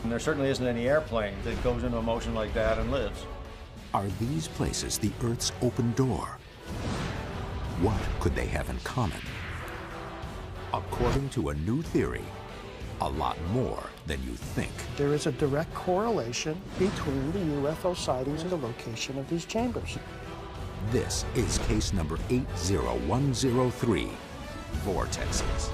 And there certainly isn't any airplane that goes into a motion like that and lives. Are these places the Earth's open door? What could they have in common? According to a new theory, a lot more than you think. There is a direct correlation between the UFO sightings and the location of these chambers. This is case number 80103, Vortexes.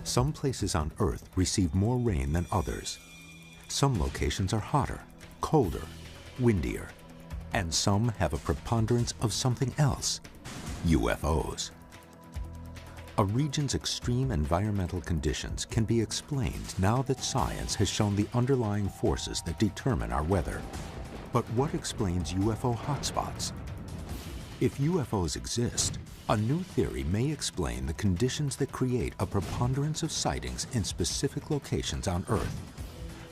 Some places on Earth receive more rain than others. Some locations are hotter, colder, windier, and some have a preponderance of something else, UFOs. A region's extreme environmental conditions can be explained now that science has shown the underlying forces that determine our weather. But what explains UFO hotspots? If UFOs exist, a new theory may explain the conditions that create a preponderance of sightings in specific locations on Earth.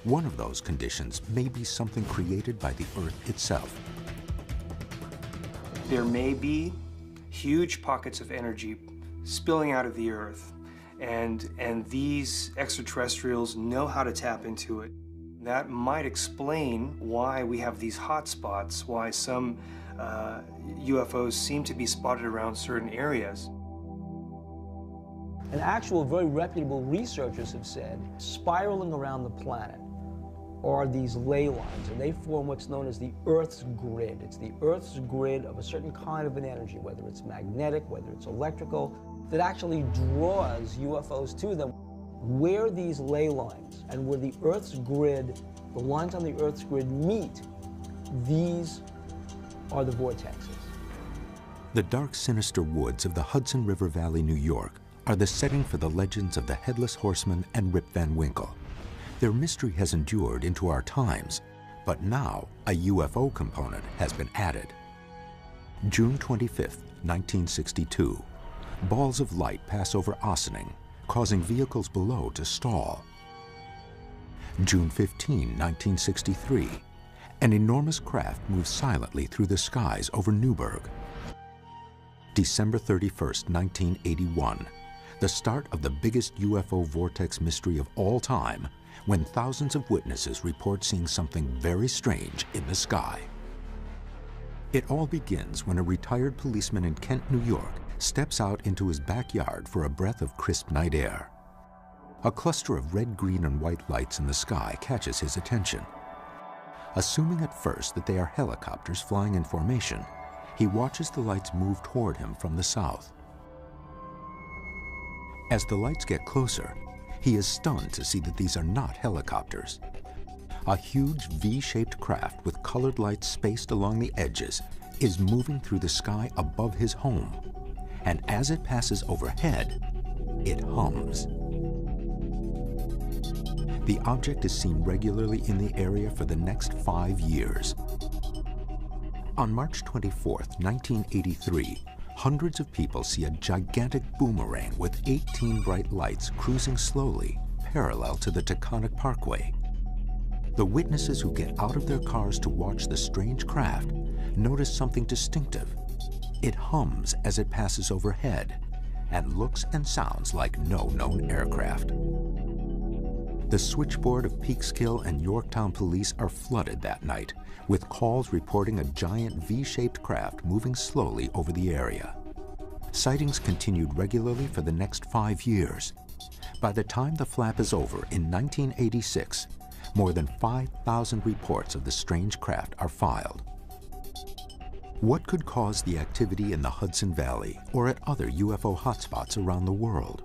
One of those conditions may be something created by the Earth itself. There may be huge pockets of energy spilling out of the Earth, and these extraterrestrials know how to tap into it. That might explain why we have these hot spots, why some UFOs seem to be spotted around certain areas. And actual, very reputable researchers have said, spiraling around the planet are these ley lines, and they form what's known as the Earth's grid. It's the Earth's grid of a certain kind of an energy, whether it's magnetic, whether it's electrical, that actually draws UFOs to them. Where these ley lines and where the Earth's grid, the lines on the Earth's grid meet, these are the vortexes. The dark, sinister woods of the Hudson River Valley, New York, are the setting for the legends of the Headless Horseman and Rip Van Winkle. Their mystery has endured into our times, but now a UFO component has been added. June 25th, 1962. Balls of light pass over Ossining, causing vehicles below to stall. June 15, 1963. An enormous craft moves silently through the skies over Newburgh. December 31st, 1981. The start of the biggest UFO vortex mystery of all time, when thousands of witnesses report seeing something very strange in the sky. It all begins when a retired policeman in Kent, New York, steps out into his backyard for a breath of crisp night air. A cluster of red, green, and white lights in the sky catches his attention. Assuming at first that they are helicopters flying in formation, he watches the lights move toward him from the south. As the lights get closer, he is stunned to see that these are not helicopters. A huge V-shaped craft with colored lights spaced along the edges is moving through the sky above his home. And as it passes overhead, it hums. The object is seen regularly in the area for the next 5 years. On March 24th, 1983, hundreds of people see a gigantic boomerang with 18 bright lights cruising slowly, parallel to the Taconic Parkway. The witnesses who get out of their cars to watch the strange craft notice something distinctive. It hums as it passes overhead and looks and sounds like no known aircraft. The switchboard of Peekskill and Yorktown police are flooded that night with calls reporting a giant V-shaped craft moving slowly over the area. Sightings continued regularly for the next 5 years. By the time the flap is over in 1986, more than 5,000 reports of the strange craft are filed. What could cause the activity in the Hudson Valley or at other UFO hotspots around the world?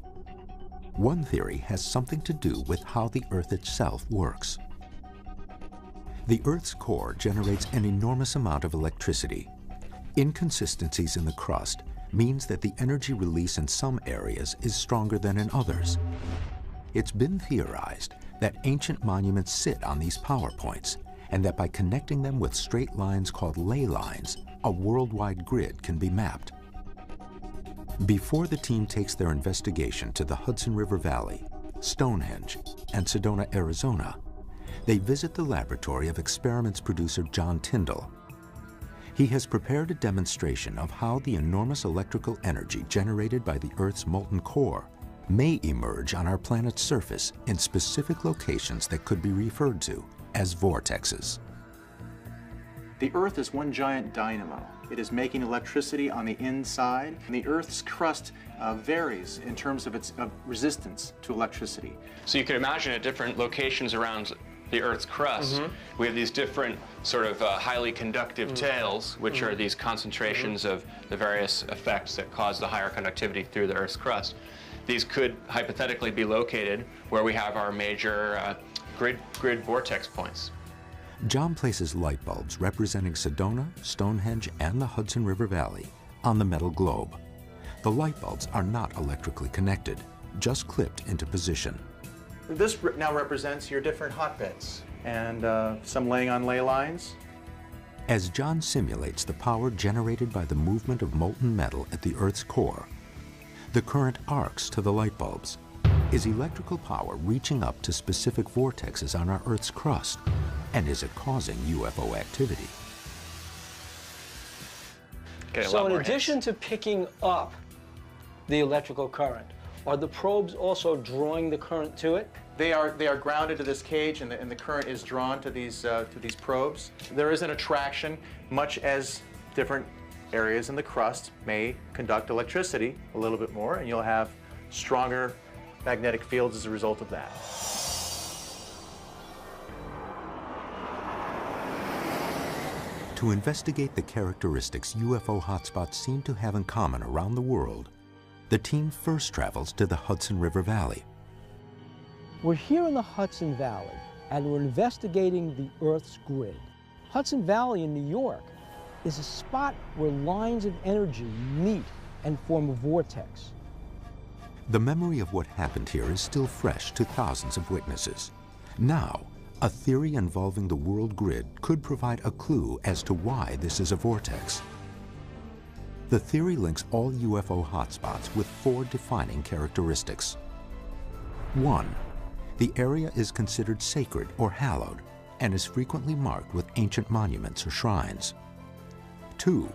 One theory has something to do with how the Earth itself works. The Earth's core generates an enormous amount of electricity. Inconsistencies in the crust means that the energy release in some areas is stronger than in others. It's been theorized that ancient monuments sit on these power points, and that by connecting them with straight lines called ley lines, a worldwide grid can be mapped. Before the team takes their investigation to the Hudson River Valley, Stonehenge, and Sedona, Arizona, they visit the laboratory of experiments producer John Tyndall. He has prepared a demonstration of how the enormous electrical energy generated by the Earth's molten core may emerge on our planet's surface in specific locations that could be referred to as vortexes. The Earth is one giant dynamo. It is making electricity on the inside, and the Earth's crust varies in terms of its resistance to electricity. So you can imagine at different locations around the Earth's crust, we have these different sort of highly conductive tails, which are these concentrations of the various effects that cause the higher conductivity through the Earth's crust. These could hypothetically be located where we have our major grid vortex points. John places light bulbs representing Sedona, Stonehenge, and the Hudson River Valley on the metal globe. The light bulbs are not electrically connected, just clipped into position. This now represents your different hotbeds, and some laying on ley lines. As John simulates the power generated by the movement of molten metal at the Earth's core, the current arcs to the light bulbs is electrical power reaching up to specific vortexes on our Earth's crust, and is it causing UFO activity? So in addition to picking up the electrical current, are the probes also drawing the current to it? They are grounded to this cage, and the current is drawn to these probes. There is an attraction, much as different areas in the crust may conduct electricity a little bit more, and you'll have stronger magnetic fields as a result of that. To investigate the characteristics UFO hotspots seem to have in common around the world, the team first travels to the Hudson River Valley. We're here in the Hudson Valley, and we're investigating the Earth's grid. Hudson Valley in New York is a spot where lines of energy meet and form a vortex. The memory of what happened here is still fresh to thousands of witnesses. Now, a theory involving the world grid could provide a clue as to why this is a vortex. The theory links all UFO hotspots with 4 defining characteristics. 1. The area is considered sacred or hallowed and is frequently marked with ancient monuments or shrines. 2.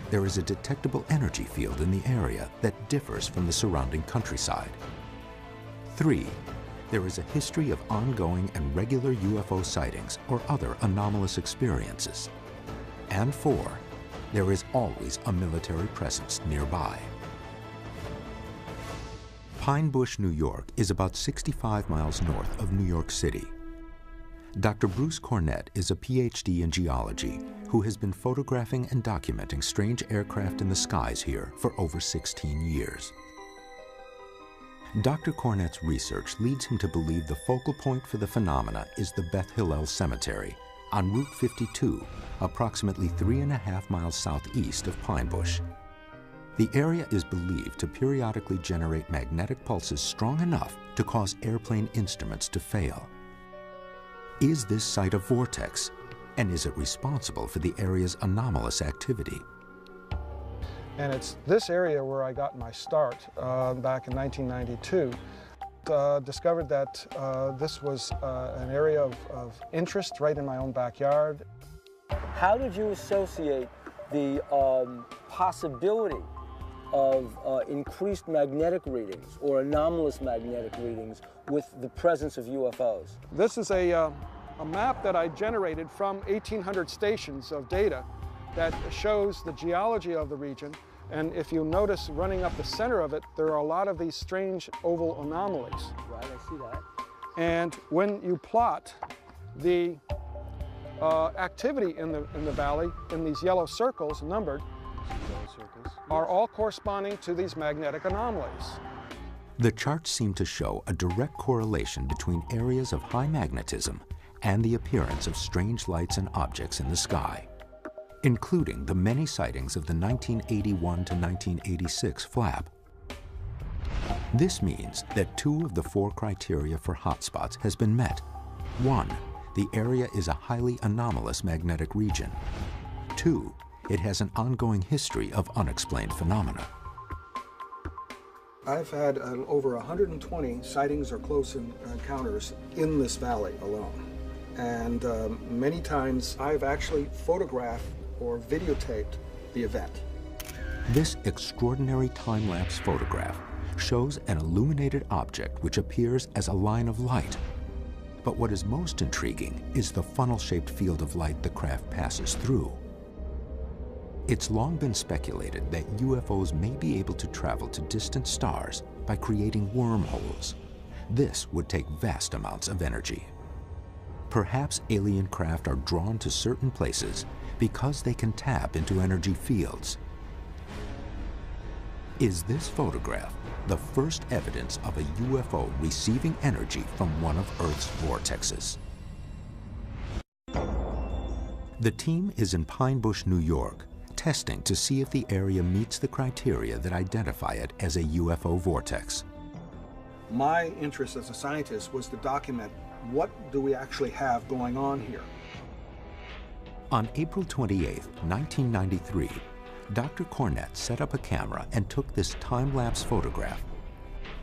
There is a detectable energy field in the area that differs from the surrounding countryside. 3. There is a history of ongoing and regular UFO sightings or other anomalous experiences. And 4. There is always a military presence nearby. Pine Bush, New York is about 65 miles north of New York City. Dr. Bruce Cornett is a PhD in geology who has been photographing and documenting strange aircraft in the skies here for over 16 years. Dr. Cornett's research leads him to believe the focal point for the phenomena is the Beth Hillel Cemetery on Route 52, approximately 3.5 miles southeast of Pine Bush. The area is believed to periodically generate magnetic pulses strong enough to cause airplane instruments to fail. Is this site a vortex, and is it responsible for the area's anomalous activity? And it's this area where I got my start back in 1992. Discovered that this was an area of interest right in my own backyard. How did you associate the possibility of increased magnetic readings or anomalous magnetic readings with the presence of UFOs? This is a map that I generated from 1,800 stations of data that shows the geology of the region. And if you notice running up the center of it, there are a lot of these strange oval anomalies. Right, I see that. And when you plot the activity in the valley, in these yellow circles, numbered, are all corresponding to these magnetic anomalies. The charts seem to show a direct correlation between areas of high magnetism and the appearance of strange lights and objects in the sky, including the many sightings of the 1981 to 1986 flap. This means that 2 of the 4 criteria for hotspots has been met. 1, the area is a highly anomalous magnetic region. 2, it has an ongoing history of unexplained phenomena. I've had over 120 sightings or close encounters in this valley alone. And many times I've actually photographed or videotaped the event. This extraordinary time-lapse photograph shows an illuminated object which appears as a line of light. But what is most intriguing is the funnel-shaped field of light the craft passes through. It's long been speculated that UFOs may be able to travel to distant stars by creating wormholes. This would take vast amounts of energy. Perhaps alien craft are drawn to certain places because they can tap into energy fields. Is this photograph the first evidence of a UFO receiving energy from one of Earth's vortexes? The team is in Pine Bush, New York, testing to see if the area meets the criteria that identify it as a UFO vortex. My interest as a scientist was to document what do we actually have going on here. On April 28, 1993, Dr. Cornett set up a camera and took this time-lapse photograph.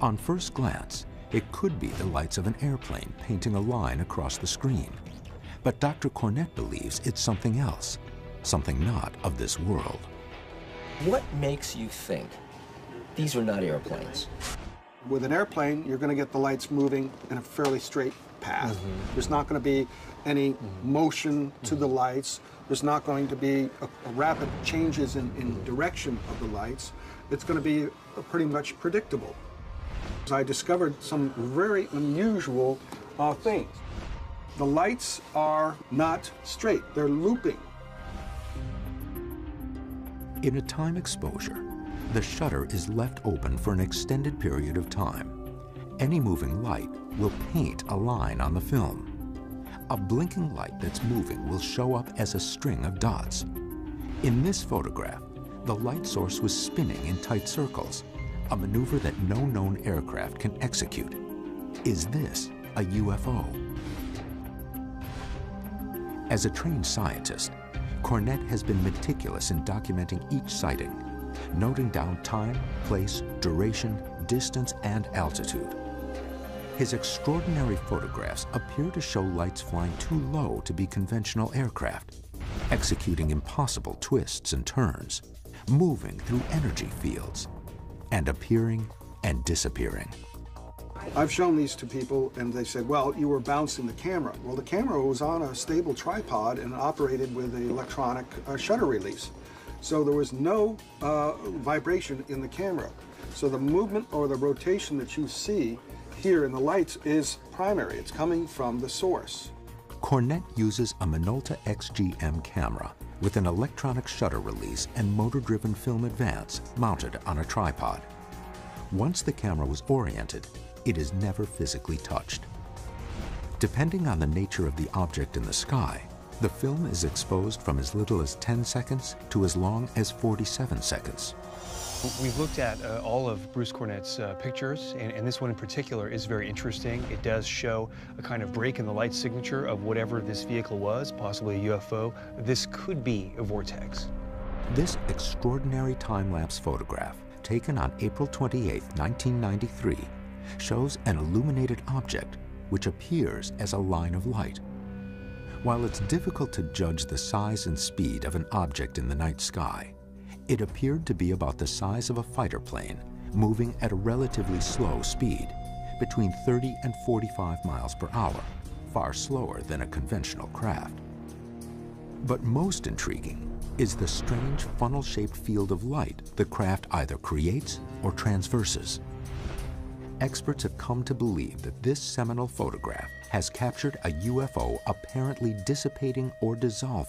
On first glance, it could be the lights of an airplane painting a line across the screen. But Dr. Cornett believes it's something else, something not of this world. What makes you think these are not airplanes? With an airplane, you're going to get the lights moving in a fairly straight path. There's not going to be any motion to the lights. There's not going to be a rapid changes in direction of the lights. It's going to be pretty much predictable. I discovered some very unusual things. The lights are not straight, they're looping. In a time exposure, the shutter is left open for an extended period of time. Any moving light will paint a line on the film. A blinking light that's moving will show up as a string of dots. In this photograph, the light source was spinning in tight circles, a maneuver that no known aircraft can execute. Is this a UFO? As a trained scientist, Cornett has been meticulous in documenting each sighting, noting down time, place, duration, distance, and altitude. His extraordinary photographs appear to show lights flying too low to be conventional aircraft, executing impossible twists and turns, moving through energy fields, and appearing and disappearing. I've shown these to people and they said, well, you were bouncing the camera. Well, the camera was on a stable tripod and operated with the electronic shutter release. So there was no vibration in the camera. So the movement or the rotation that you see here in the lights is primary. It's coming from the source. Cornett uses a Minolta XGM camera with an electronic shutter release and motor-driven film advance mounted on a tripod. Once the camera was oriented, it is never physically touched. Depending on the nature of the object in the sky, the film is exposed from as little as 10 seconds to as long as 47 seconds. We've looked at all of Bruce Cornett's pictures, and this one in particular is very interesting. It does show a kind of break in the light signature of whatever this vehicle was, possibly a UFO. This could be a vortex. This extraordinary time-lapse photograph, taken on April 28, 1993, shows an illuminated object which appears as a line of light. While it's difficult to judge the size and speed of an object in the night sky, it appeared to be about the size of a fighter plane, moving at a relatively slow speed, between 30 and 45 miles per hour, far slower than a conventional craft. But most intriguing is the strange funnel-shaped field of light the craft either creates or transverses. Experts have come to believe that this seminal photograph has captured a UFO apparently dissipating or dissolving